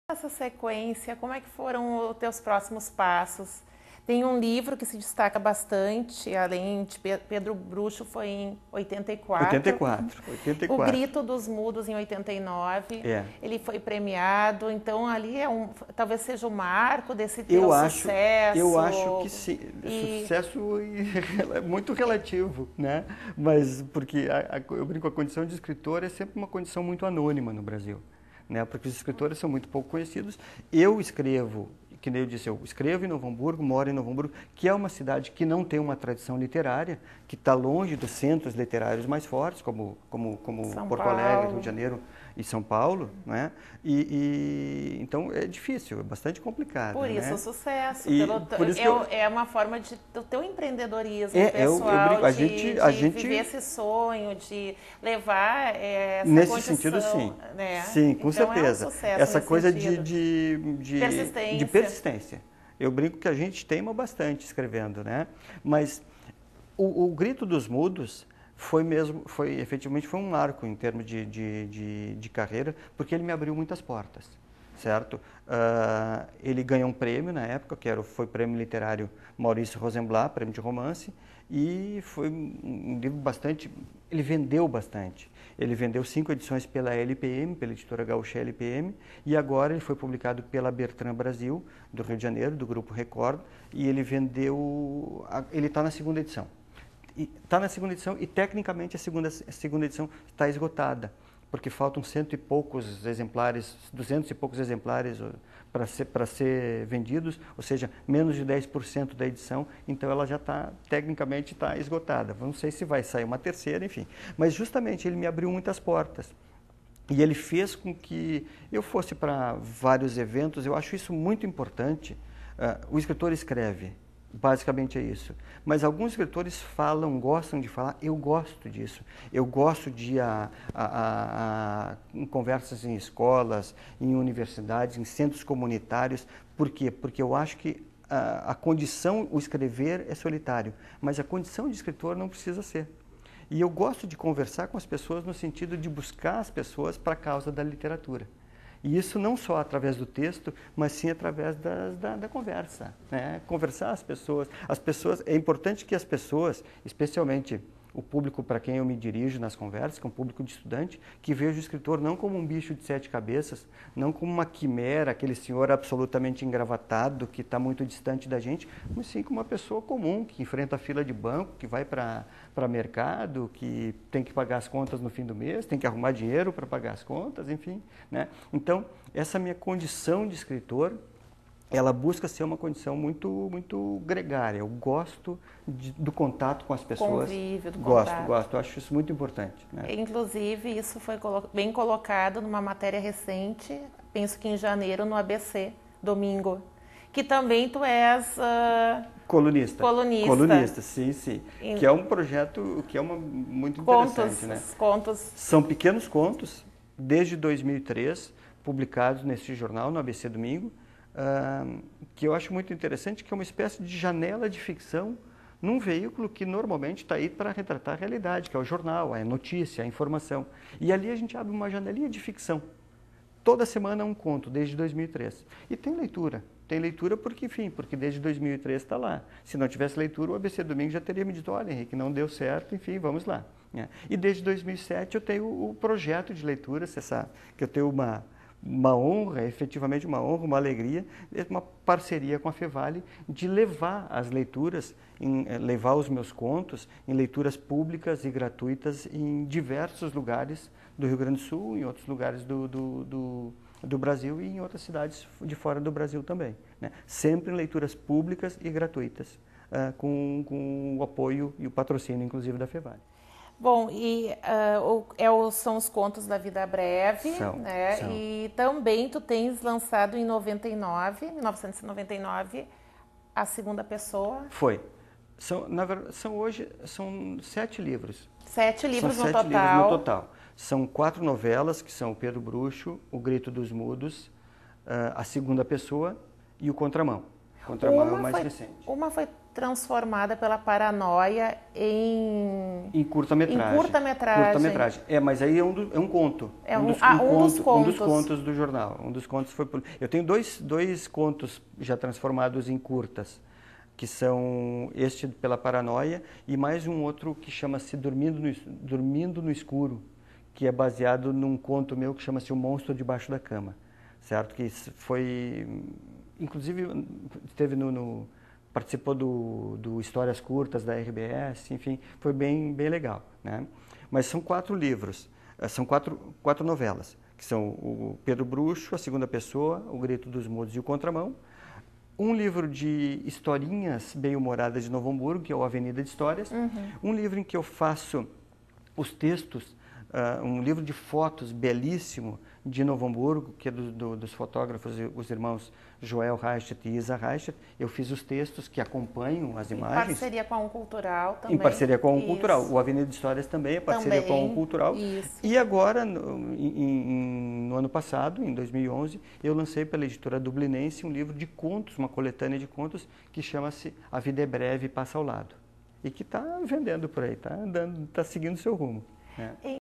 Essa sequência, como é que foram os teus próximos passos? Tem um livro que se destaca bastante, além de Pedro Bruxo foi em 84, 84, O 84. Grito dos Mudos em 89, É. ele foi premiado, então ali talvez seja o marco desse teu Eu acho, eu sucesso. acho que sim. E Sucesso é muito relativo, né? Mas porque eu brinco, a condição de escritor é sempre uma condição muito anônima no Brasil, né? Porque os escritores são muito pouco conhecidos. Eu escrevo, que nem eu disse, eu escrevo em Novo Hamburgo, moro em Novo Hamburgo, que é uma cidade que não tem uma tradição literária, que está longe dos centros literários mais fortes, como São Porto Alegre, Rio Paulo. de Janeiro e São Paulo, né? Então é difícil, é bastante complicado, Por isso né? o sucesso, E por isso que é uma forma do teu empreendedorismo eu pessoal, brinco, a de gente viver esse sonho, de levar essa nesse sentido, sim. condição, né? Sim, com Então é um certeza. sucesso Essa nesse coisa sentido. de Persistência. persistência. Eu brinco que a gente teima bastante escrevendo, né? Mas o Grito dos Mudos efetivamente foi um marco em termos de carreira, porque ele me abriu muitas portas, certo? Ele ganhou um prêmio na época, foi o Prêmio Literário Maurício Rosenblatt, prêmio de romance, e foi um livro bastante... Ele vendeu bastante. Ele vendeu 5 edições pela LPM, pela editora gaúcha LPM, e agora ele foi publicado pela Bertrand Brasil, do Rio de Janeiro, do Grupo Record, e ele está na segunda edição. Está na segunda edição e, tecnicamente, a segunda edição está esgotada, porque faltam 100 e poucos exemplares, 200 e poucos exemplares para ser vendidos, ou seja, menos de 10% da edição, então ela já tecnicamente está esgotada. Não sei se vai sair uma terceira, enfim. Mas justamente ele me abriu muitas portas. E ele fez com que eu fosse para vários eventos, eu acho isso muito importante. O escritor escreve, basicamente é isso. Mas alguns escritores gostam de falar, eu gosto disso. Eu gosto de ir em conversas em escolas, em universidades, em centros comunitários. Por quê? Porque eu acho que o escrever é solitário, mas a condição de escritor não precisa ser. E eu gosto de conversar com as pessoas no sentido de buscar as pessoas para a causa da literatura. E isso não só através do texto, mas sim através da conversa, né? Conversar as pessoas, é importante que as pessoas, especialmente o público para quem eu me dirijo nas conversas, que é um público de estudante, que veja o escritor não como um bicho de 7 cabeças, não como uma quimera, aquele senhor absolutamente engravatado, que está muito distante da gente, mas sim como uma pessoa comum, que enfrenta a fila de banco, que vai para mercado, que tem que pagar as contas no fim do mês, tem que arrumar dinheiro para pagar as contas, enfim, né? Então, essa minha condição de escritor, ela busca ser uma condição muito gregária. Eu gosto do contato com as pessoas. Convívio, do Gosto. contato. Eu acho isso muito importante, né? Inclusive, isso foi bem colocado numa matéria recente, penso que em janeiro, no ABC, domingo, que também tu és Colunista. colunista. Colunista, sim. Que é um projeto muito interessante, né? Contos. São pequenos contos, desde 2003, publicados nesse jornal, no ABC Domingo, que eu acho muito interessante, que é uma espécie de janela de ficção num veículo que normalmente está aí para retratar a realidade, que é o jornal, a notícia, a informação. E ali a gente abre uma janelinha de ficção. Toda semana um conto, desde 2003. E tem leitura. Tem leitura porque, enfim, porque desde 2003 está lá. Se não tivesse leitura, o ABC Domingo já teria me dito, olha, Henrique, não deu certo, enfim, vamos lá. E desde 2007 eu tenho o projeto de leitura, você sabe, que eu tenho uma honra, efetivamente uma honra, uma alegria, uma parceria com a Fevale de levar as leituras, levar os meus contos em leituras públicas e gratuitas em diversos lugares do Rio Grande do Sul, em outros lugares do Brasil e em outras cidades de fora do Brasil também, né? Sempre em leituras públicas e gratuitas, com o apoio e o patrocínio, inclusive, da Fevale. Bom, são os contos da vida breve, né? São. E também tu tens lançado em 1999, A Segunda Pessoa. Foi. Na verdade, são 7 livros. 7 livros São no 7 total. livros no total. São 4 novelas, que são o Pedro Bruxo, O Grito dos Mudos, A Segunda Pessoa e o Contramão. Contramão é o mais recente. Uma foi transformada pela paranoia em curta-metragem. Em curta-metragem. Curta-metragem. Mas aí é um conto. Um dos contos. Um dos contos do jornal. Um dos contos foi eu tenho dois contos já transformados em curtas, que são este pela paranoia e mais um outro que chama-se Dormindo no Escuro, que é baseado num conto meu que chama-se O Monstro Debaixo da Cama, certo? Que foi, inclusive, esteve participou do Histórias Curtas da RBS, enfim, foi bem legal, né? Mas são 4 livros, são quatro novelas, que são o Pedro Bruxo, A Segunda Pessoa, O Grito dos Mudos e O Contramão, um livro de historinhas bem-humoradas de Novo Hamburgo, que é o Avenida de Histórias, um livro em que eu faço os textos, um livro de fotos belíssimo de Novo Hamburgo, que é dos fotógrafos, os irmãos Joel Reichert e Isa Reichert. Eu fiz os textos que acompanham as imagens. Em parceria com a Cultural também. Em parceria com a Isso. Cultural. O Avenida de Histórias também é parceria com a Cultural. Isso. E agora, no ano passado, em 2011, eu lancei pela editora Dublinense um livro de contos, uma coletânea de contos, que chama-se A Vida é Breve e Passa ao Lado. E que está vendendo por aí, está seguindo o seu rumo, né?